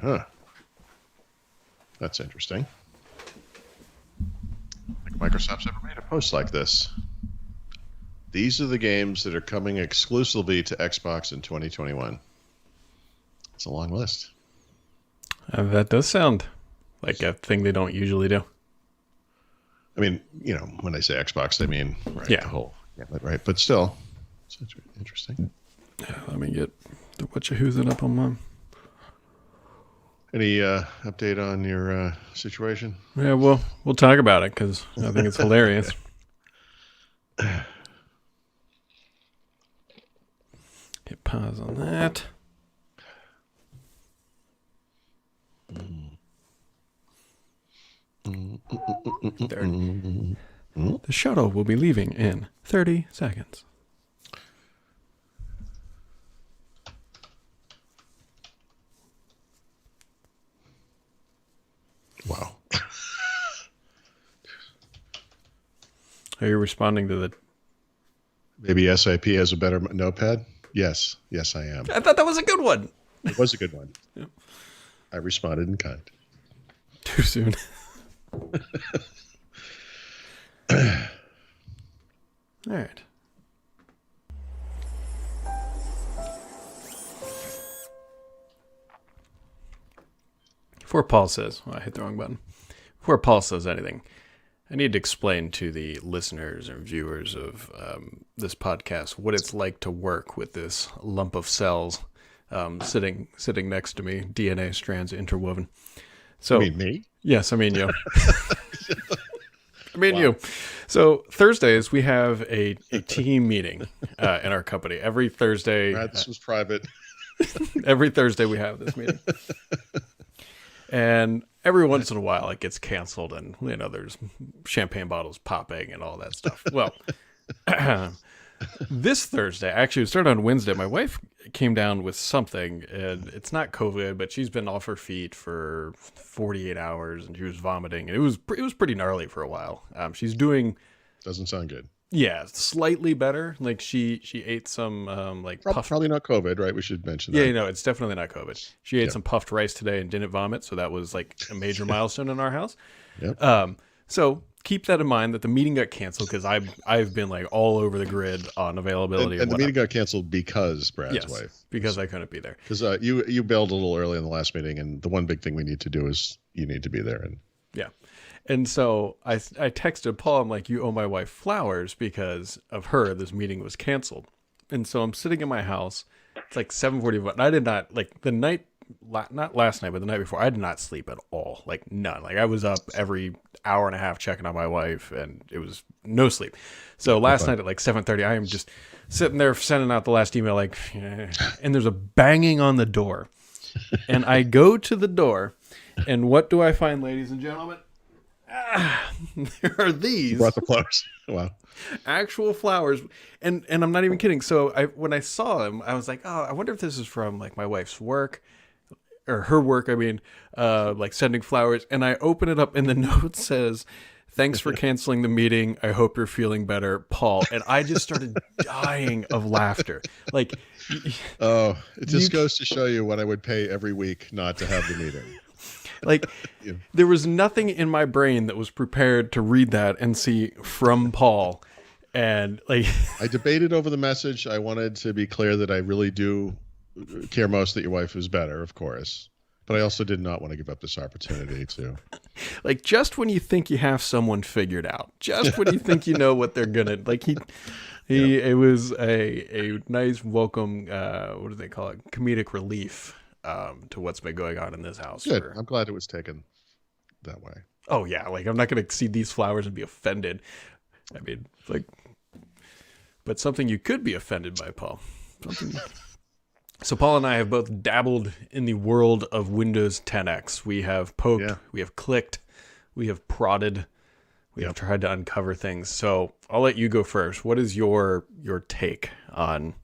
Huh. That's interesting. Like Microsoft's ever made a post like this. These are the games that are coming exclusively to Xbox in 2021. It's a long list. That does sound like a thing they don't usually do. I mean, when they say Xbox, they mean the whole gamut, right? But still, it's interesting. Yeah, let me get the whatcha-who's-it up on mine. Any update on your situation? Yeah, we'll talk about it because I think it's hilarious. Hit pause on that. The shuttle will be leaving in 30 seconds. Wow. Are you responding to the... Maybe SAP has a better notepad? Yes, I am. I thought that was a good one. It was a good one. Yeah. I responded in kind. Too soon. All right. Before Paul says, I hit the wrong button. Before Paul says anything, I need to explain to the listeners and viewers of this podcast what it's like to work with this lump of cells sitting next to me, DNA strands interwoven. So, you mean me? Yes, I mean you. I mean you. So Thursdays we have a team meeting in our company. Every Thursday. This was private. Every Thursday we have this meeting. And every once in a while it gets canceled and, there's champagne bottles popping and all that stuff. Well, this Thursday, actually it started on Wednesday, my wife came down with something, and it's not COVID, but she's been off her feet for 48 hours and she was vomiting. And it was pretty gnarly for a while. She's doing... Doesn't sound good. Yeah, slightly better. Like she ate some probably not COVID, right? We should mention that. Yeah, it's definitely not COVID. She ate some puffed rice today and didn't vomit, so that was like a major milestone in our house. Yep. So keep that in mind that the meeting got canceled because I've been like all over the grid on availability. And the meeting got canceled because Brad's wife. Because I couldn't be there. Because you bailed a little early in the last meeting, and the one big thing we need to do is you need to be there. And yeah. And so I texted Paul, I'm like, you owe my wife flowers because of her. This meeting was canceled. And so I'm sitting in my house. It's like 7:41. And I did not, like the night, not last night, but the night before, I did not sleep at all. Like none. Like I was up every hour and a half checking on my wife and it was no sleep. So last night at like 7:30, I am just sitting there sending out the last email like, and there's a banging on the door. And I go to the door and what do I find, ladies and gentlemen? There are these. You brought the flowers. Wow. Actual flowers. And I'm not even kidding. So when I saw them, I was like, oh, I wonder if this is from like my wife's work or her work. I mean, like sending flowers. And I open it up and the note says, thanks for canceling the meeting. I hope you're feeling better, Paul. And I just started dying of laughter. Like, oh, it just goes to show you what I would pay every week not to have the meeting. Like, there was nothing in my brain that was prepared to read that and see from Paul. And like, I debated over the message. I wanted to be clear that I really do care most that your wife is better, of course. But I also did not want to give up this opportunity to. Like, just when you think you have someone figured out, just when you think you know what they're gonna like, it was a nice welcome. What do they call it? Comedic relief. To what's been going on in this house. Good. I'm glad it was taken that way. Oh yeah, like I'm not going to see these flowers and be offended. I mean, like, but something you could be offended by, Paul. So Paul and I have both dabbled in the world of Windows 10X. We have poked, we have clicked, we have prodded, we have tried to uncover things. So I'll let you go first. What is your take on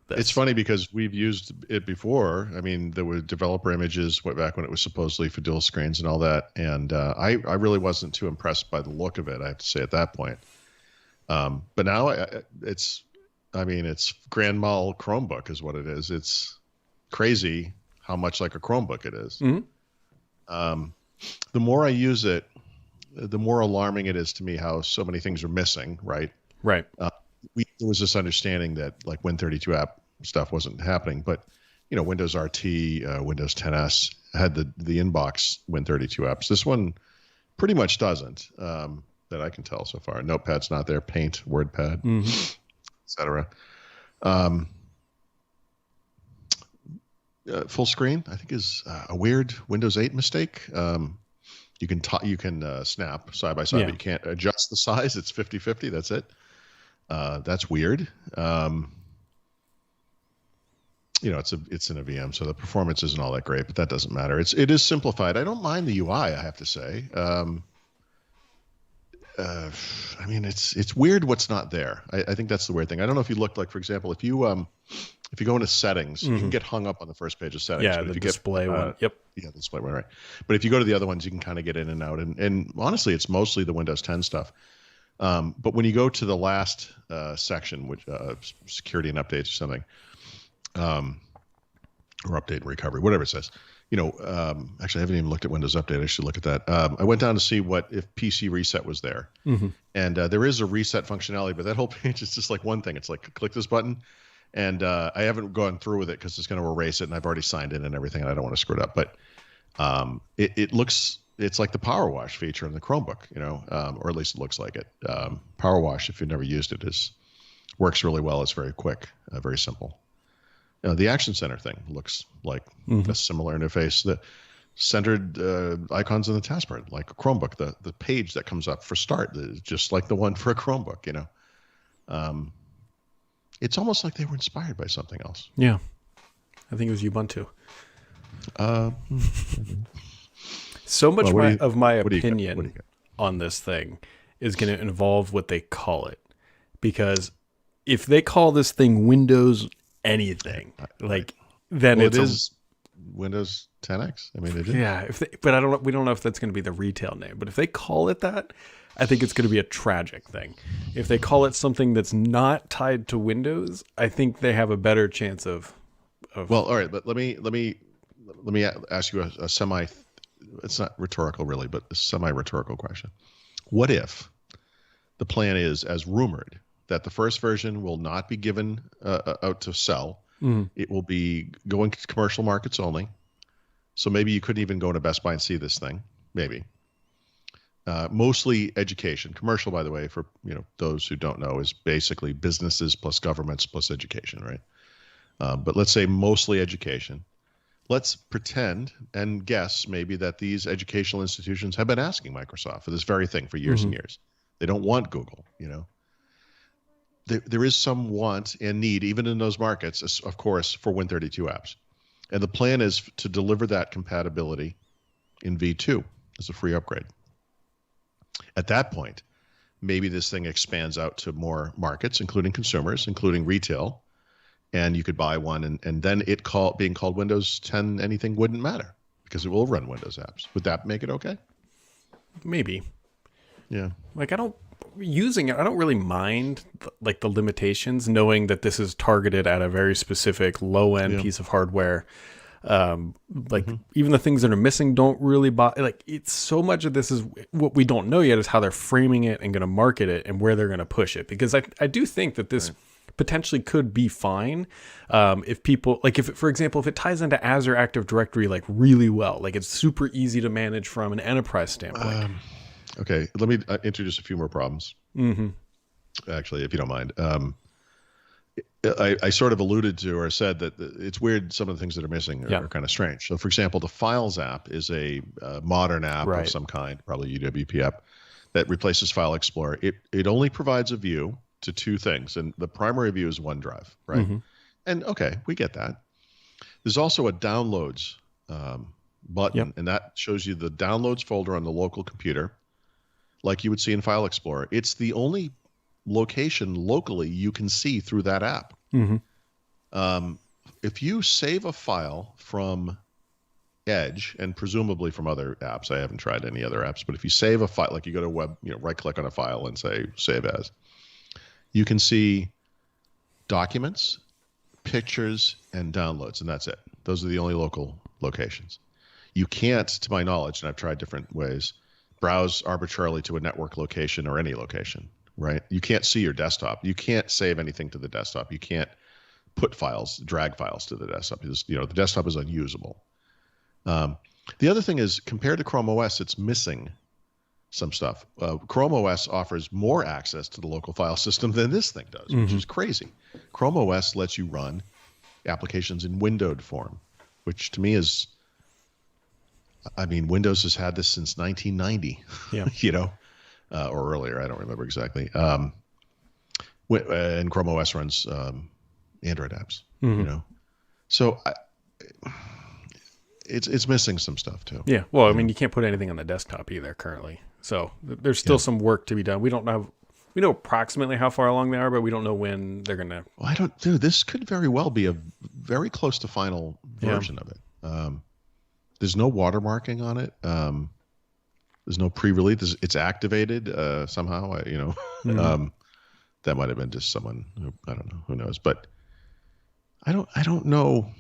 this? It's funny because we've used it before. I mean, there were developer images back when it was supposedly for dual screens and all that. And I really wasn't too impressed by the look of it, I have to say, at that point. But now it's Grand Mal Chromebook is what it is. It's crazy how much like a Chromebook it is. Mhm. The more I use it, the more alarming it is to me how so many things are missing, right? Right. There was this understanding that like Win32 app stuff wasn't happening, but Windows RT, Windows 10s had the inbox Win32 apps. This one pretty much doesn't, that I can tell so far. Notepad's not there, Paint, WordPad, etc. Full screen, I think, is a weird Windows 8 mistake. You can snap side by side, Yeah. but you can't adjust the size. It's 50-50. That's it. That's weird. It's in a VM, so the performance isn't all that great, but that doesn't matter. It is simplified. I don't mind the UI, I have to say. I mean, it's weird what's not there. I think that's the weird thing. I don't know if you looked, like, for example, if you go into settings, you can get hung up on the first page of settings. Yeah, but the if you display one. Yep. Yeah, the display one, right. But if you go to the other ones, you can kind of get in and out. And honestly, it's mostly the Windows 10 stuff. But when you go to the last section, which security and updates or something, or update and recovery, whatever it says. Actually, I haven't even looked at Windows Update. I should look at that. I went down to see if PC reset was there. And there is a reset functionality, but that whole page is just like one thing. It's like, click this button. And I haven't gone through with it because it's going to erase it, and I've already signed in and everything, and I don't want to screw it up. But it's like the Power Wash feature in the Chromebook, or at least it looks like it. Power Wash, if you've never used it, works really well. It's very quick, very simple. The Action Center thing looks like a similar interface. The centered icons in the taskbar, like a Chromebook. The page that comes up for start is just like the one for a Chromebook. It's almost like they were inspired by something else. Yeah, I think it was Ubuntu. So much of my opinion on this thing is going to involve what they call it, because if they call this thing Windows anything, then it is Windows 10X. I mean, it is. Yeah, but we don't know if that's going to be the retail name. But if they call it that, I think it's going to be a tragic thing. If they call it something that's not tied to Windows, I think they have a better chance of. Well, all right, but let me ask you a semi. It's not rhetorical, really, but a semi-rhetorical question. What if the plan is, as rumored, that the first version will not be given out to sell? It will be going to commercial markets only. So maybe you couldn't even go into Best Buy and see this thing. Maybe. Mostly education. Commercial, by the way, for those who don't know, is basically businesses plus governments plus education, right? But let's say mostly education. Let's pretend and guess maybe that these educational institutions have been asking Microsoft for this very thing for years and years. They don't want Google, There is some want and need, even in those markets, of course, for Win32 apps. And the plan is to deliver that compatibility in V2 as a free upgrade. At that point, maybe this thing expands out to more markets, including consumers, including retail, and you could buy one, and then being called Windows 10 anything wouldn't matter because it will run Windows apps. Would that make it okay? Maybe. Yeah. I don't really mind the limitations, knowing that this is targeted at a very specific low end piece of hardware. Even the things that are missing don't really it's so much of this is what we don't know yet is how they're framing it and going to market it and where they're going to push it. Because I do think that this potentially could be fine if people for example, if it ties into Azure Active Directory really well, it's super easy to manage from an enterprise standpoint. Okay, let me introduce a few more problems. Actually, if you don't mind. I sort of alluded to or said that it's weird. Some of the things that are missing are kind of strange. So, for example, the Files app is a modern app of some kind, probably UWP app, that replaces File Explorer. It only provides a view to two things, and the primary view is OneDrive, right? And okay, we get that. There's also a Downloads button, and that shows you the Downloads folder on the local computer, like you would see in File Explorer. It's the only location locally you can see through that app. If you save a file from Edge and presumably from other apps, I haven't tried any other apps, but if you save a file, like you go to web, right click on a file and say save as, you can see documents, pictures, and downloads, and that's it. Those are the only local locations. You can't, to my knowledge, and I've tried different ways, browse arbitrarily to a network location or any location, right? You can't see your desktop. You can't save anything to the desktop. You can't put files, drag files to the desktop. The desktop is unusable. The other thing is, compared to Chrome OS, it's missing some stuff. Chrome OS offers more access to the local file system than this thing does, which is crazy. Chrome OS lets you run applications in windowed form, which to me is, I mean, Windows has had this since 1990, or earlier. I don't remember exactly. And Chrome OS runs Android apps, So it's missing some stuff too. Yeah. Well, I mean, you can't put anything on the desktop either currently. So there's still some work to be done. We know approximately how far along they are, but we don't know when they're going to. Well, this could very well be a very close to final version of it. There's no watermarking on it. There's no pre-release. It's activated somehow. That might have been just someone who, I don't know, who knows. But I don't know.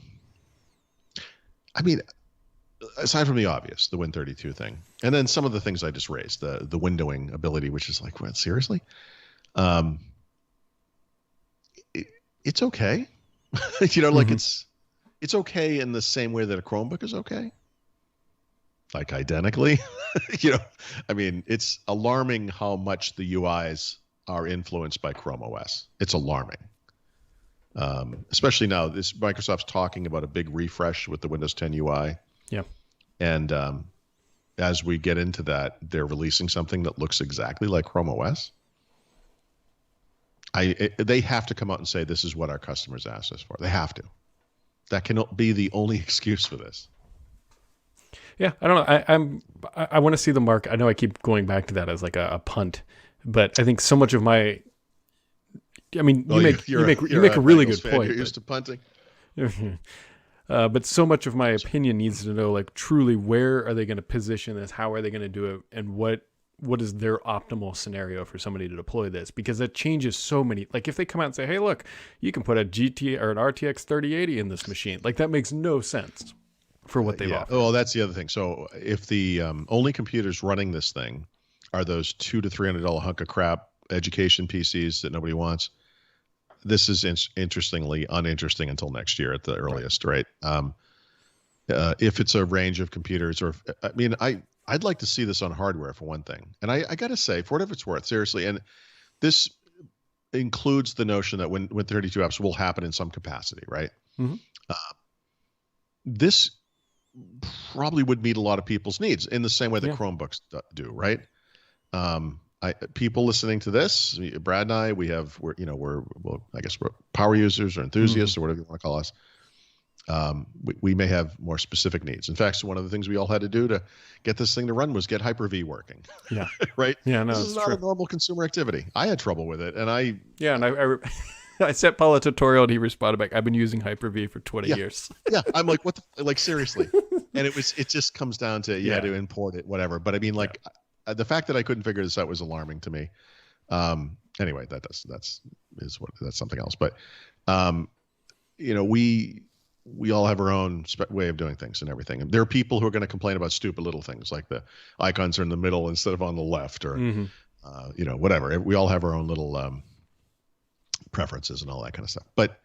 I mean, aside from the obvious, the Win32 thing, and then some of the things I just raised, the windowing ability, which is like, what, seriously? It's okay. Like it's okay in the same way that a Chromebook is okay. Like identically, I mean, it's alarming how much the UIs are influenced by Chrome OS. It's alarming. Especially now, Microsoft's talking about a big refresh with the Windows 10 UI. Yeah. And as we get into that, they're releasing something that looks exactly like Chrome OS. They have to come out and say, this is what our customers asked us for. They have to. That cannot be the only excuse for this. Yeah, I don't know. I want to see the mark. I know I keep going back to that as like a punt, but I think so much of my, I mean, you make a really good point. You're used to punting. But so much of my opinion needs to know, like, truly, where are they going to position this? How are they going to do it? And what is their optimal scenario for somebody to deploy this? Because that changes so many. Like, if they come out and say, hey, look, you can put a GT or an RTX 3080 in this machine, like, that makes no sense for what they've offered. Oh, that's the other thing. So if the only computers running this thing are those $200 to $300 hunk of crap education PCs that nobody wants, this is interestingly uninteresting until next year at the earliest, right? If it's a range of computers, or I mean, I'd like to see this on hardware for one thing. And I got to say, for whatever it's worth, seriously, and this includes the notion that when 32 apps will happen in some capacity, right? Mm-hmm. This probably would meet a lot of people's needs in the same way that Chromebooks do, right? People listening to this, Brad and I, I guess we're power users or enthusiasts or whatever you want to call us. We may have more specific needs. In fact, so one of the things we all had to do to get this thing to run was get Hyper-V working. Yeah. Right? Yeah, no, this is not a normal consumer activity. I had trouble with it, and I sent Paul a tutorial, and he responded back, I've been using Hyper-V for 20 years. Yeah, I'm like, what like, seriously? And it just comes down to, you had to import it, whatever. But I mean, like, the fact that I couldn't figure this out was alarming to me. Anyway, that's something else. But, we all have our own way of doing things and everything. And there are people who are going to complain about stupid little things, like the icons are in the middle instead of on the left, or, whatever. We all have our own little preferences and all that kind of stuff. But,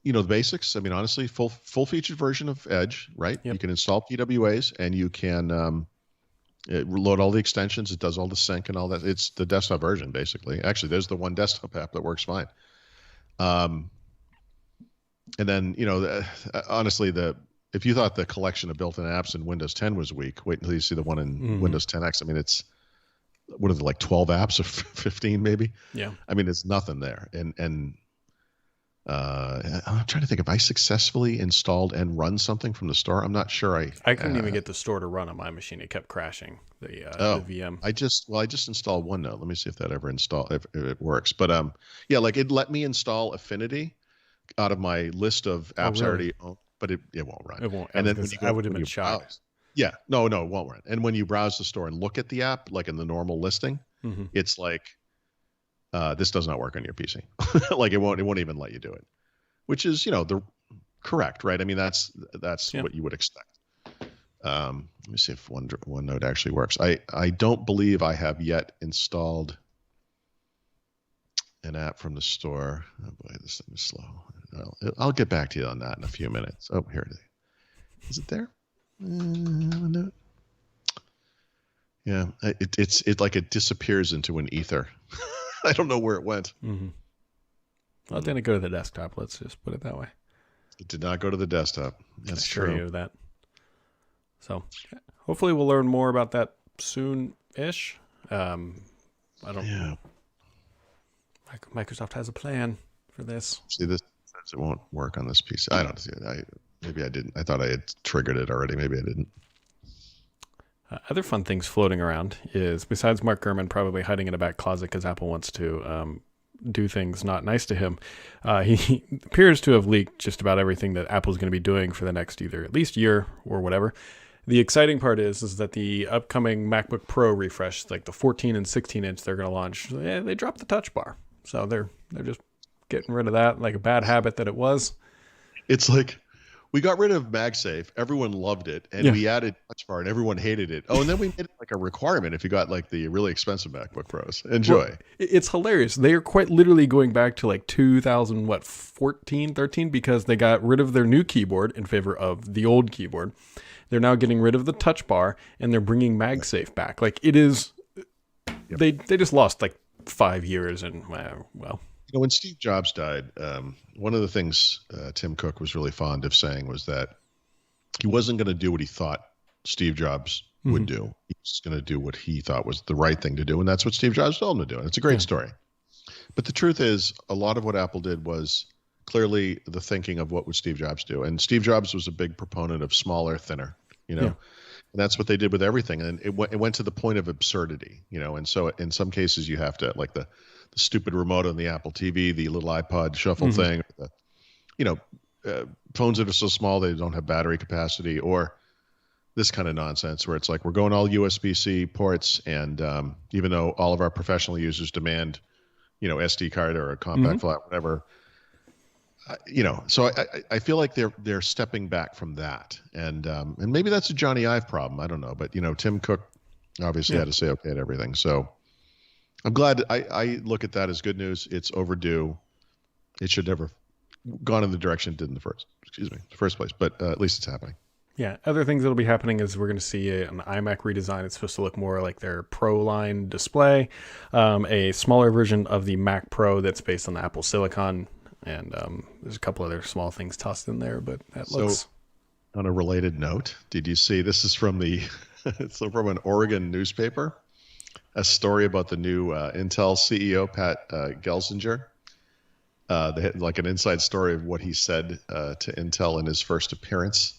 the basics, I mean, honestly, full featured version of Edge, right? Yep. You can install PWAs, and you can load all the extensions. It does all the sync and all that. It's the desktop version, basically. Actually, there's the one desktop app that works fine. And then, honestly, if you thought the collection of built-in apps in Windows 10 was weak, wait until you see the one in Windows 10X. I mean, it's, what are they, like 12 apps or 15 maybe? Yeah. I mean, it's nothing there. And I'm trying to think, if I successfully installed and run something from the store, I'm not sure I couldn't even get the store to run on my machine. It kept crashing, the VM. I just installed OneNote. Let me see if that ever if it works. But like, it let me install Affinity out of my list of apps I already own, but it won't run. It won't. And then I would have been shocked. No, it won't run. And when you browse the store and look at the app, like in the normal listing, it's like, this does not work on your PC. Like, it won't even let you do it, which is, Correct, right? I mean, that's Yeah. what you would expect. Let me see if OneNote actually works. I don't believe I have yet installed an app from the store. Oh boy, this thing is slow. I'll get back to you on that in a few minutes. Oh, here it is. Is it there? No. Yeah, it like it disappears into an ether. I don't know where it went. Mm-hmm. Well, it didn't go to the desktop. Let's just put it that way. It did not go to the desktop. That's true. You of that. So hopefully we'll learn more about that soon-ish. I don't. Yeah. Microsoft has a plan for this. See, this says it won't work on this PC. I don't see it. Maybe I didn't. I thought I had triggered it already. Maybe I didn't. Other fun things floating around is, besides Mark Gurman probably hiding in a back closet because Apple wants to do things not nice to him, he appears to have leaked just about everything that Apple's going to be doing for the next either at least year or whatever. The exciting part is that the upcoming MacBook Pro refresh, like the 14 and 16 inch they're going to launch, they dropped the touch bar. So they're just getting rid of that, like a bad habit that it was. It's like, we got rid of MagSafe. Everyone loved it. And we added Touch Bar and everyone hated it. Oh, and then we made it like a requirement if you got like the really expensive MacBook Pros. Enjoy. Well, it's hilarious. They are quite literally going back to like 2014, 13, because they got rid of their new keyboard in favor of the old keyboard. They're now getting rid of the Touch Bar and they're bringing MagSafe back. Like it is, they just lost like 5 years and well. You know, when Steve Jobs died, one of the things Tim Cook was really fond of saying was that he wasn't going to do what he thought Steve Jobs would do. He was going to do what he thought was the right thing to do, and that's what Steve Jobs told him to do. And it's a great story. But the truth is, a lot of what Apple did was clearly the thinking of what would Steve Jobs do. And Steve Jobs was a big proponent of smaller, thinner, and that's what they did with everything. And it went to the point of absurdity, and so in some cases you have to, like the stupid remote on the Apple TV, the little iPod shuffle thing, phones that are so small they don't have battery capacity, or this kind of nonsense where it's like we're going all USB-C ports, and even though all of our professional users demand, SD card or a compact flat, whatever, so I feel like they're stepping back from that, and maybe that's a Johnny Ive problem. I don't know, but Tim Cook obviously had to say okay to everything, so. I'm glad. I look at that as good news. It's overdue. It should never gone in the direction it did in the first place. But at least it's happening. Yeah. Other things that'll be happening is we're going to see an iMac redesign. It's supposed to look more like their Pro line display, a smaller version of the Mac Pro that's based on the Apple Silicon, and there's a couple other small things tossed in there. But that looks. On a related note, did you see? This is from it's from an Oregon newspaper. A story about the new Intel CEO, Pat Gelsinger. They had like an inside story of what he said to Intel in his first appearance,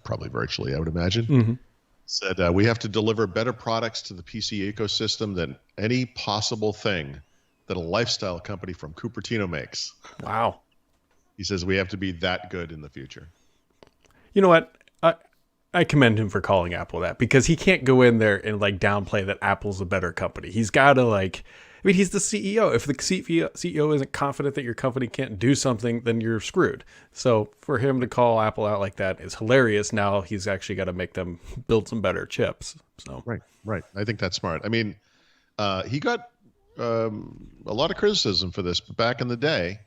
probably virtually, I would imagine. Said, we have to deliver better products to the PC ecosystem than any possible thing that a lifestyle company from Cupertino makes. Wow. He says we have to be that good in the future. You know what? I commend him for calling Apple that, because he can't go in there and like downplay that Apple's a better company. He's got to he's the CEO. If the CEO isn't confident that your company can't do something, then you're screwed. So for him to call Apple out like that is hilarious. Now he's actually got to make them build some better chips. So Right. I think that's smart. I mean, he got a lot of criticism for this, but back in the day,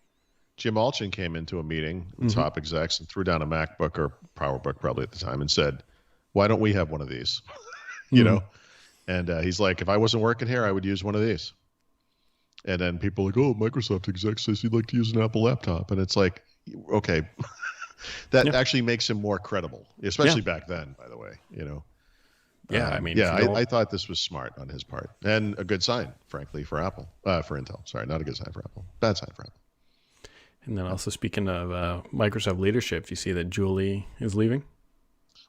Jim Alchin came into a meeting with top execs and threw down a MacBook or PowerBook probably at the time and said, why don't we have one of these? And he's like, if I wasn't working here, I would use one of these. And then people are like, oh, Microsoft exec says he'd like to use an Apple laptop. And it's like, okay, that actually makes him more credible, especially back then, by the way, I thought this was smart on his part and a good sign, frankly, for Apple, for Intel. Sorry, not a good sign for Apple. Bad sign for Apple. And then also speaking of Microsoft leadership, you see that Julie is leaving.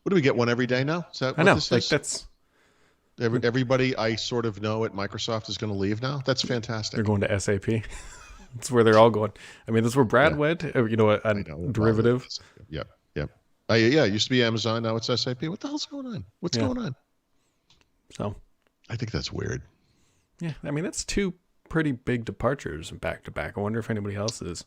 What do we get, one every day now? Is that what this is? That's everybody I sort of know at Microsoft is going to leave now. That's fantastic. They're going to SAP. That's where they're all going. I mean, that's where Brad went. A derivative. Yep. It used to be Amazon. Now it's SAP. What the hell's going on? What's going on? So, I think that's weird. Yeah, I mean, that's two pretty big departures back to back. I wonder if anybody else is.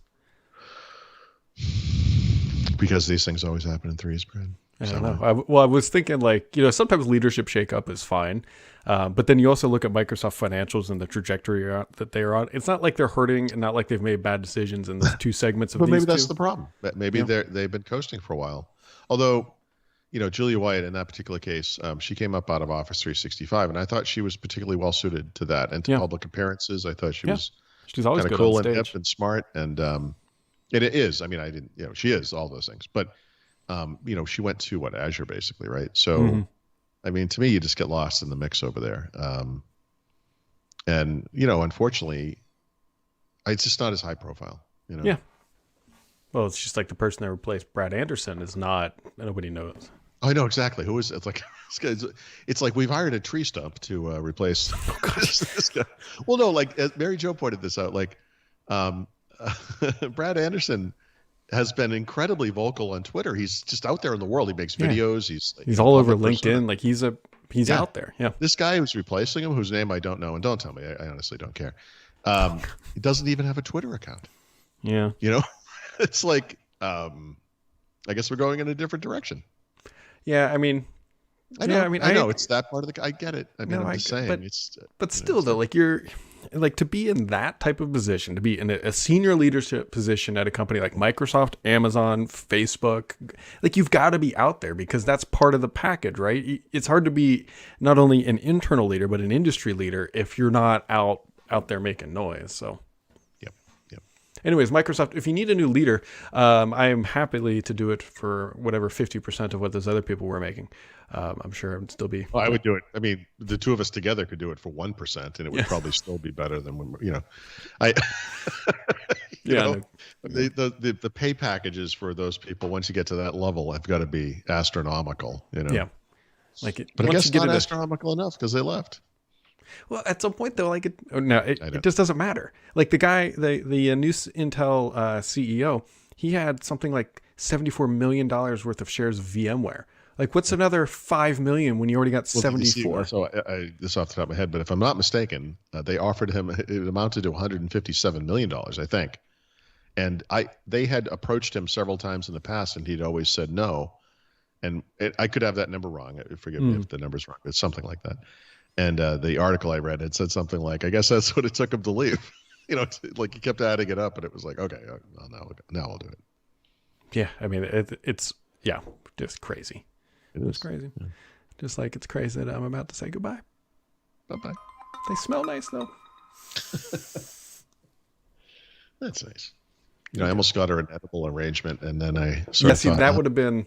Because these things always happen in threes, Brad. I don't know. I was thinking like, sometimes leadership shakeup is fine. But then you also look at Microsoft financials and the trajectory that they're on. It's not like they're hurting and not like they've made bad decisions in those two segments of But these maybe that's two. the problem. Maybe they've been coasting for a while. Although, Julia White in that particular case, she came up out of Office 365, and I thought she was particularly well suited to that and to public appearances. I thought she was She's always kind of good cool on and stage. hip and smart, and it is. I mean, I didn't, she is all those things. But she went to Azure basically, right? So, I mean, to me, you just get lost in the mix over there. And unfortunately, it's just not as high profile. Yeah. Well, it's just like the person that replaced Brad Anderson is not. Nobody knows. I know exactly who is. It's like it's like we've hired a tree stump to replace this guy. Well, no, like Mary Jo pointed this out. Like Brad Anderson has been incredibly vocal on Twitter. He's just out there in the world. He makes videos. He's all over LinkedIn. Like he's out there. Yeah. This guy who's replacing him, whose name I don't know, and don't tell me. I honestly don't care. He doesn't even have a Twitter account. Yeah. It's like I guess we're going in a different direction. Yeah, I mean, I know it's that part of the. I get it. I mean, I'm just saying. But still, though, like you're like to be in that type of position, to be in a senior leadership position at a company like Microsoft, Amazon, Facebook, like you've got to be out there because that's part of the package, right? It's hard to be not only an internal leader but an industry leader if you're not out there making noise. So. Anyways, Microsoft, if you need a new leader, I am happily to do it for whatever 50% of what those other people were making. I'm sure it would still be. Well, I would do it. I mean, the two of us together could do it for 1%, and it would probably still be better than when the pay packages for those people once you get to that level have got to be astronomical. Yeah, but I guess not astronomical enough because they left. Well, at some point though, like it just doesn't matter. Like the guy, the new Intel CEO, he had something like $74 million worth of shares of VMware. Like, what's another 5 million when you already got 74? So this off the top of my head, but if I'm not mistaken, they offered him. It amounted to $157 million, I think. And they had approached him several times in the past, and he'd always said no. And I could have that number wrong. Forgive me if the number's wrong. It's something like that. And the article I read had said something like, I guess that's what it took him to leave. Like he kept adding it up, and it was like, okay, now I'll do it. Yeah, I mean, it's just crazy. It's crazy. Yeah. Just like it's crazy that I'm about to say goodbye. Bye-bye. They smell nice, though. That's nice. I almost got her an edible arrangement, and then I that would have been...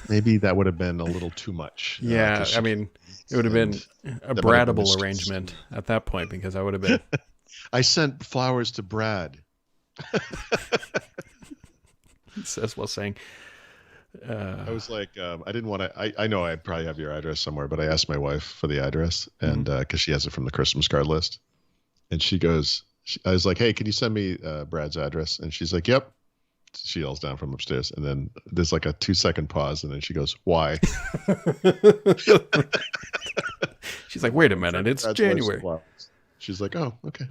maybe that would have been a little too much. Yeah, I mean, it would have been a Bradable arrangement at that point, because I would have been... I sent flowers to Brad. He says while saying... I was like, I didn't want to... I know I probably have your address somewhere, but I asked my wife for the address, and because she has it from the Christmas card list. And she goes... I was like, hey, can you send me Brad's address? And she's like, yep. She yells down from upstairs. And then there's like a 2-second pause. And then she goes, why? She's like, wait a minute. It's Brad's January. She's like, oh, okay.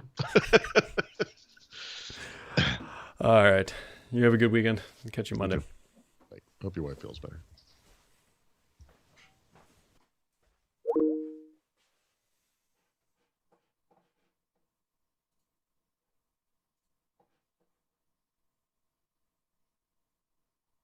All right. You have a good weekend. I'll catch you Monday. Hope your wife feels better.